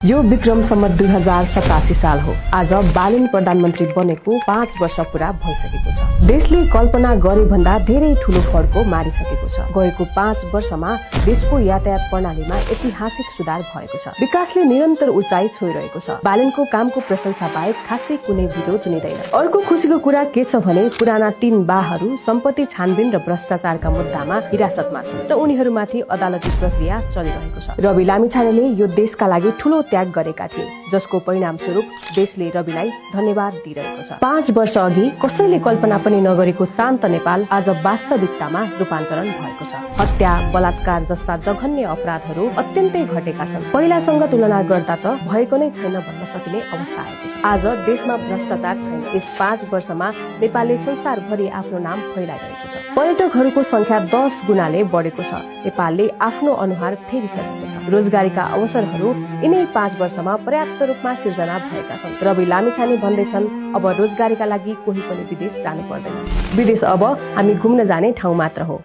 यो विक्रम सम्मत 2087 साल हो। आज बालिन प्रधानमन्त्री बनेको 5 वर्ष पूरा भइसकेको छ। देशले कल्पना गरे भन्दा धेरै ठूलो फड्को मारिसकेको छ। गएको 5 वर्षमा देशको यातायात प्रणालीमा ऐतिहासिक सुधार भएको छ। विकासले निरन्तर उचाइ छोइरहेको छ। बालिनको कामको प्रशंसा बाहेक खासै कुनै भिडियो चुनिदैन। अर्को खुसीको कुरा के छ भने पुराना 3 बाहरू सम्पत्ति छानबिन र भ्रष्टाचारका मुद्दामा हिरासतमा छन् र उनीहरूमाथि अदालती प्रक्रिया चलिरहेको छ। रवि लामिछानेले यो देशका लागि ठूलो त्याग गरेका थिए, जसको परिणाम स्वरूप देशले रविलाई धन्यवाद दिइरहेको छ। 5 वर्ष अघि कसैले कल्पना पनि नगरेको शान्त नेपाल आज वास्तविकतामा रूपान्तरण भएको छ। हत्या, बलात्कार जस्ता जघन्य अपराधहरू अत्यन्तै घटेका छन्। पहिलासँग तुलना गर्दा त भएको नै छैन भन्न सकिने अवस्था आएको छ। आज देशमा भ्रष्टाचार छैन। यस 5 वर्षमा नेपालले संसारभरि आफ्नो नाम फैलाइरहेको छ। पर्यटकहरूको संख्या 10 गुणाले बढेको छ। नेपालले आफ्नो अनुहार फेरिसकेको छ। रोजगारीका अवसरहरू यिनै 5 वर्षमा पर्याप्त रूपमा सिर्जना भएका छन्। रवि लामिछाने भन्दैछन्, अब रोजगारीका लागि कोही पनि विदेश जानु पर्दैन। विदेश अब हामी घुम्न जाने ठाउँ मात्र हो।